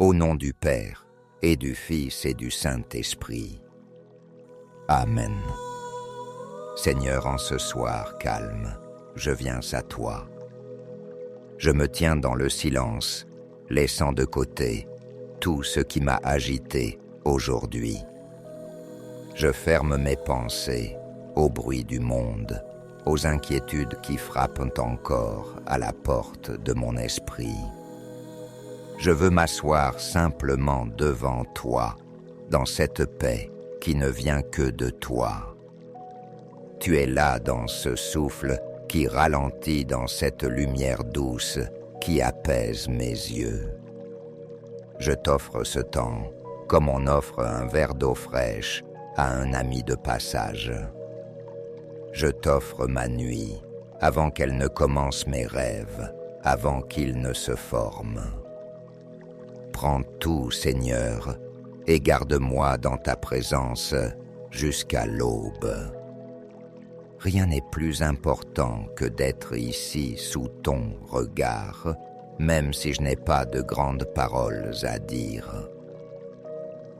au nom du Père, et du Fils et du Saint-Esprit. Amen. Seigneur, en ce soir calme, je viens à toi. Je me tiens dans le silence, laissant de côté tout ce qui m'a agité aujourd'hui. Je ferme mes pensées au bruit du monde, aux inquiétudes qui frappent encore à la porte de mon esprit. Je veux m'asseoir simplement devant toi, dans cette paix qui ne vient que de toi. Tu es là dans ce souffle qui ralentit, dans cette lumière douce qui apaise mes yeux. Je t'offre ce temps comme on offre un verre d'eau fraîche à un ami de passage. Je t'offre ma nuit avant qu'elle ne commence mes rêves, avant qu'ils ne se forment. Prends tout, Seigneur, et garde-moi dans ta présence jusqu'à l'aube. Rien n'est plus important que d'être ici sous ton regard, même si je n'ai pas de grandes paroles à dire.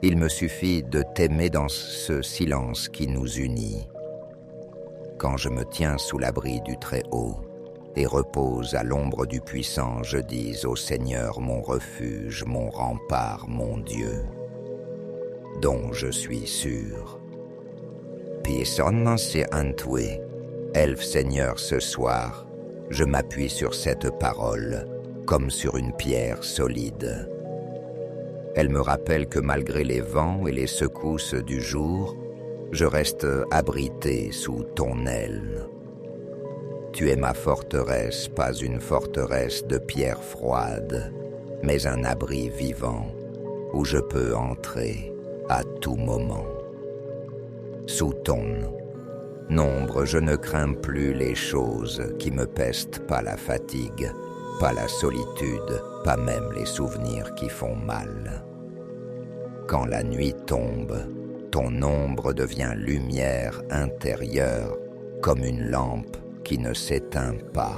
Il me suffit de t'aimer dans ce silence qui nous unit. Quand je me tiens sous l'abri du Très-Haut et repose à l'ombre du Puissant, je dis au Seigneur mon refuge, mon rempart, mon Dieu, dont je suis sûr. Piesonnanse antwe, Elfe Seigneur, ce soir, je m'appuie sur cette parole comme sur une pierre solide. Elle me rappelle que malgré les vents et les secousses du jour, je reste abrité sous ton aile. Tu es ma forteresse, pas une forteresse de pierre froide, mais un abri vivant où je peux entrer à tout moment. Sous ton ombre, je ne crains plus les choses qui me pestent, pas la fatigue, pas la solitude, pas même les souvenirs qui font mal. Quand la nuit tombe, ton ombre devient lumière intérieure, comme une lampe qui ne s'éteint pas.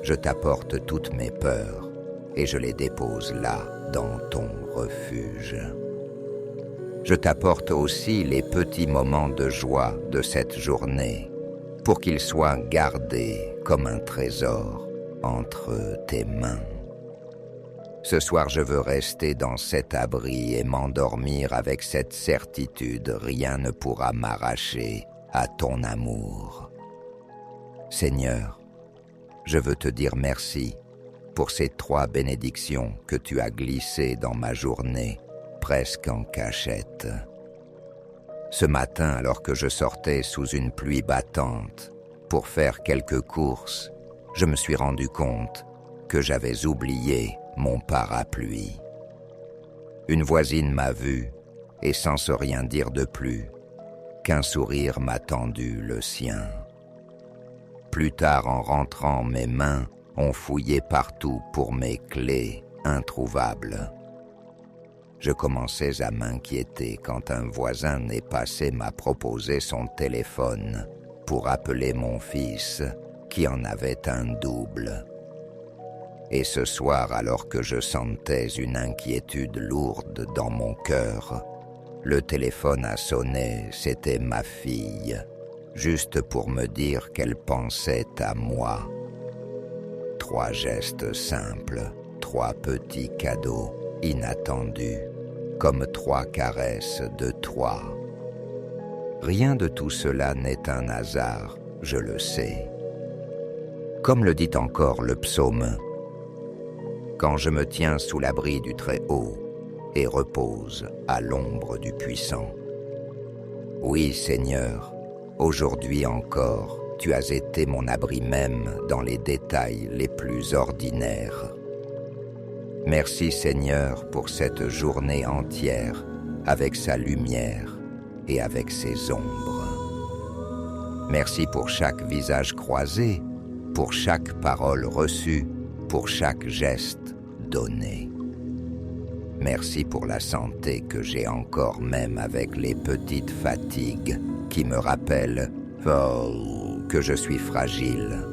Je t'apporte toutes mes peurs et je les dépose là, dans ton refuge. Je t'apporte aussi les petits moments de joie de cette journée, pour qu'ils soient gardés comme un trésor entre tes mains. Ce soir, je veux rester dans cet abri et m'endormir avec cette certitude, rien ne pourra m'arracher à ton amour. Seigneur, je veux te dire merci pour ces 3 bénédictions que tu as glissées dans ma journée, presque en cachette. Ce matin, alors que je sortais sous une pluie battante pour faire quelques courses, je me suis rendu compte que j'avais oublié mon parapluie. Une voisine m'a vu et sans se rien dire de plus, qu'un sourire m'a tendu le sien. Plus tard, en rentrant, mes mains ont fouillé partout pour mes clés introuvables. Je commençais à m'inquiéter quand un voisin né passé m'a proposé son téléphone pour appeler mon fils, qui en avait un double. Et ce soir, alors que je sentais une inquiétude lourde dans mon cœur, le téléphone a sonné, c'était ma fille, juste pour me dire qu'elle pensait à moi. 3 gestes simples, 3 petits cadeaux inattendus, comme 3 caresses de 3. Rien de tout cela n'est un hasard, je le sais. Comme le dit encore le psaume, quand je me tiens sous l'abri du Très-Haut et repose à l'ombre du Puissant. Oui, Seigneur, aujourd'hui encore, tu as été mon abri même dans les détails les plus ordinaires. Merci, Seigneur, pour cette journée entière, avec sa lumière et avec ses ombres. Merci pour chaque visage croisé, pour chaque parole reçue, pour chaque geste donné. Merci pour la santé que j'ai encore, même avec les petites fatigues qui me rappellent que je suis fragile.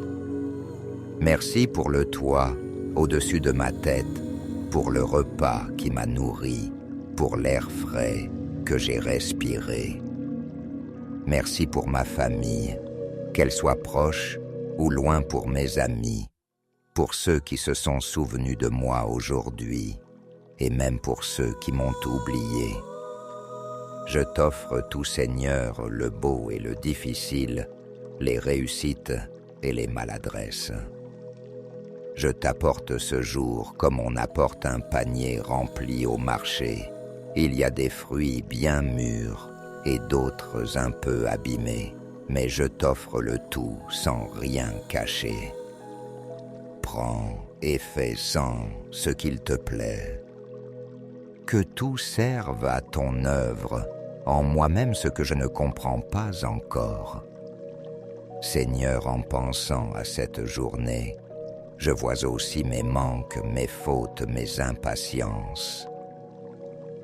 Merci pour le toit au-dessus de ma tête pour le repas qui m'a nourri, pour l'air frais que j'ai respiré. Merci pour ma famille, qu'elle soit proche ou loin, pour mes amis, pour ceux qui se sont souvenus de moi aujourd'hui, et même pour ceux qui m'ont oublié. Je t'offre tout, Seigneur, le beau et le difficile, les réussites et les maladresses. Je t'apporte ce jour comme on apporte un panier rempli au marché. Il y a des fruits bien mûrs et d'autres un peu abîmés, mais je t'offre le tout sans rien cacher. Prends et fais sans ce qu'il te plaît. Que tout serve à ton œuvre, en moi-même ce que je ne comprends pas encore. Seigneur, en pensant à cette journée, je vois aussi mes manques, mes fautes, mes impatiences.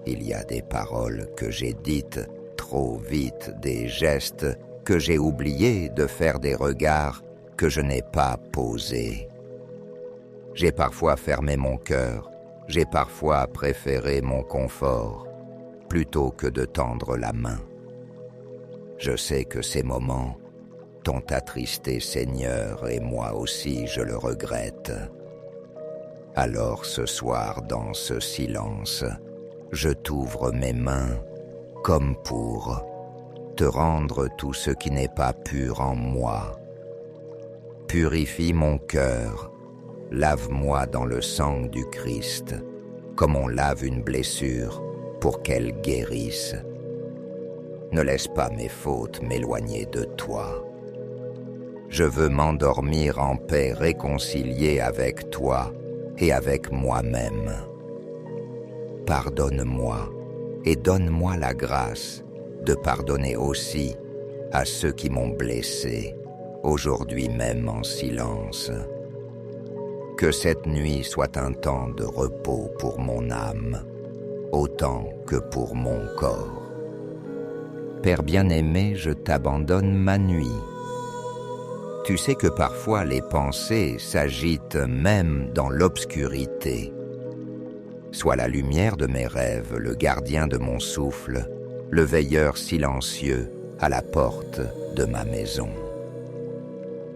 Il y a des paroles que j'ai dites trop vite, des gestes que j'ai oubliés de faire, des regards que je n'ai pas posés. J'ai parfois fermé mon cœur, j'ai parfois préféré mon confort plutôt que de tendre la main. Je sais que ces moments t'ont attristé, Seigneur, et moi aussi je le regrette. Alors ce soir, dans ce silence, je t'ouvre mes mains comme pour te rendre tout ce qui n'est pas pur en moi. Purifie mon cœur, lave-moi dans le sang du Christ, comme on lave une blessure pour qu'elle guérisse. Ne laisse pas mes fautes m'éloigner de toi. Je veux m'endormir en paix, réconcilié avec toi et avec moi-même. Pardonne-moi et donne-moi la grâce de pardonner aussi à ceux qui m'ont blessé, aujourd'hui même en silence. Que cette nuit soit un temps de repos pour mon âme, autant que pour mon corps. Père bien-aimé, je t'abandonne ma nuit. Tu sais que parfois les pensées s'agitent même dans l'obscurité. Sois la lumière de mes rêves, le gardien de mon souffle, le veilleur silencieux à la porte de ma maison.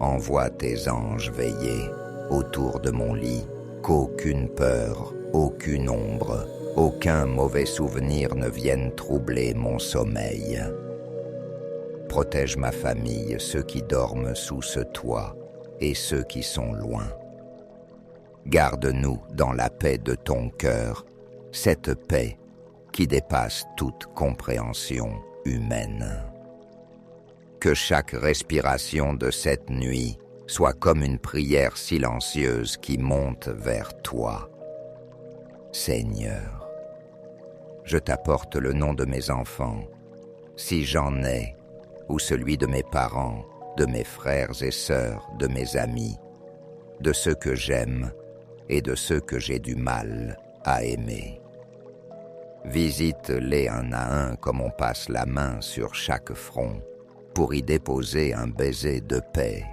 Envoie tes anges veiller autour de mon lit, qu'aucune peur, aucune ombre, aucun mauvais souvenir ne vienne troubler mon sommeil. Protège ma famille, ceux qui dorment sous ce toit et ceux qui sont loin. Garde-nous dans la paix de ton cœur, cette paix qui dépasse toute compréhension humaine. Que chaque respiration de cette nuit soit comme une prière silencieuse qui monte vers toi. Seigneur, je t'apporte le nom de mes enfants, si j'en ai, ou celui de mes parents, de mes frères et sœurs, de mes amis, de ceux que j'aime et de ceux que j'ai du mal à aimer. Visite-les un à un comme on passe la main sur chaque front pour y déposer un baiser de paix.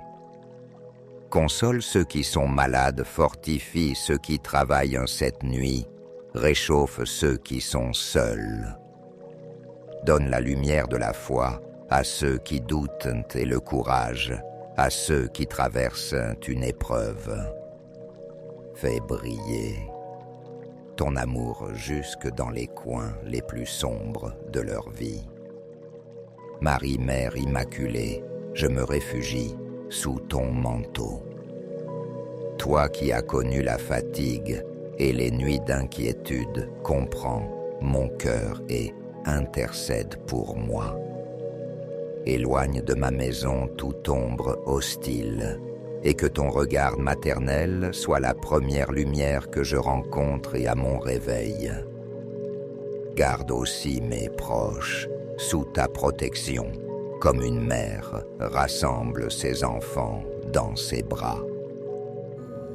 Console ceux qui sont malades, fortifie ceux qui travaillent cette nuit, réchauffe ceux qui sont seuls. Donne la lumière de la foi à ceux qui doutent et le courage à ceux qui traversent une épreuve. Fais briller ton amour jusque dans les coins les plus sombres de leur vie. Marie, Mère Immaculée, je me réfugie sous ton manteau. Toi qui as connu la fatigue et les nuits d'inquiétude, comprends mon cœur et intercède pour moi. Éloigne de ma maison toute ombre hostile, et que ton regard maternel soit la première lumière que je rencontre et à mon réveil. Garde aussi mes proches sous ta protection, comme une mère rassemble ses enfants dans ses bras.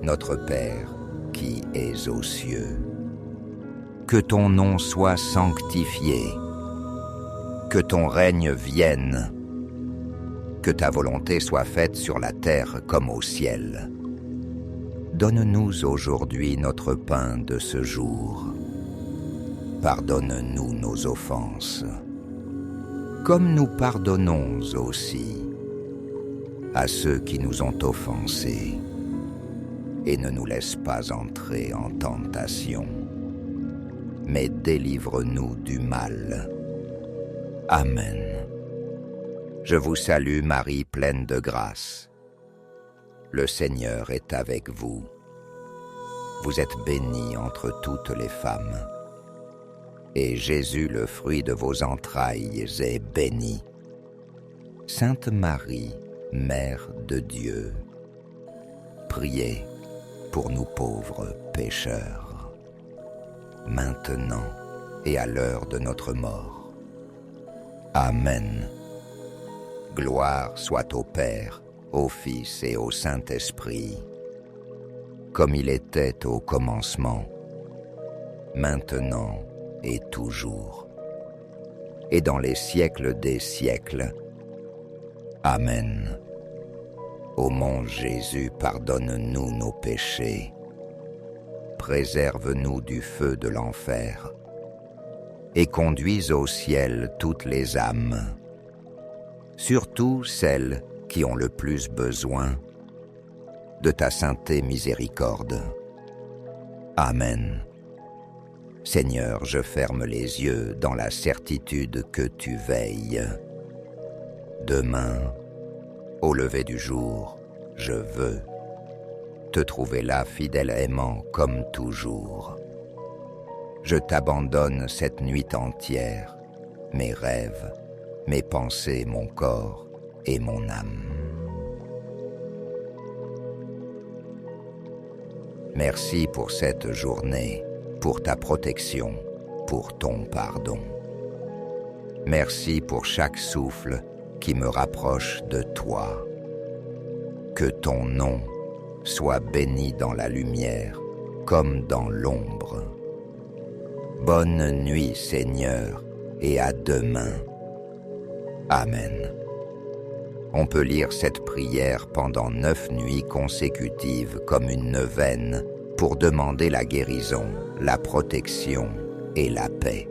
Notre Père qui es aux cieux, que ton nom soit sanctifié, que ton règne vienne, que ta volonté soit faite sur la terre comme au ciel. Donne-nous aujourd'hui notre pain de ce jour. Pardonne-nous nos offenses, comme nous pardonnons aussi à ceux qui nous ont offensés, et ne nous laisse pas entrer en tentation, mais délivre-nous du mal. Amen. Je vous salue Marie, pleine de grâce. Le Seigneur est avec vous. Vous êtes bénie entre toutes les femmes, et Jésus, le fruit de vos entrailles, est béni. Sainte Marie, Mère de Dieu, priez pour nous pauvres pécheurs, maintenant et à l'heure de notre mort. Amen. Gloire soit au Père, au Fils et au Saint-Esprit, comme il était au commencement, maintenant et toujours, et dans les siècles des siècles. Amen. Ô mon Jésus, pardonne-nous nos péchés, préserve-nous du feu de l'enfer, et conduis au ciel toutes les âmes, surtout celles qui ont le plus besoin de ta sainte miséricorde. Amen. Seigneur, je ferme les yeux dans la certitude que tu veilles. Demain, au lever du jour, je veux te trouver là, fidèle aimant comme toujours. Je t'abandonne cette nuit entière, mes rêves, mes pensées, mon corps et mon âme. Merci pour cette journée, pour ta protection, pour ton pardon. Merci pour chaque souffle qui me rapproche de toi. Que ton nom soit béni dans la lumière comme dans l'ombre. Bonne nuit, Seigneur, et à demain. Amen. On peut lire cette prière pendant 9 nuits consécutives comme une neuvaine pour demander la guérison, la protection et la paix.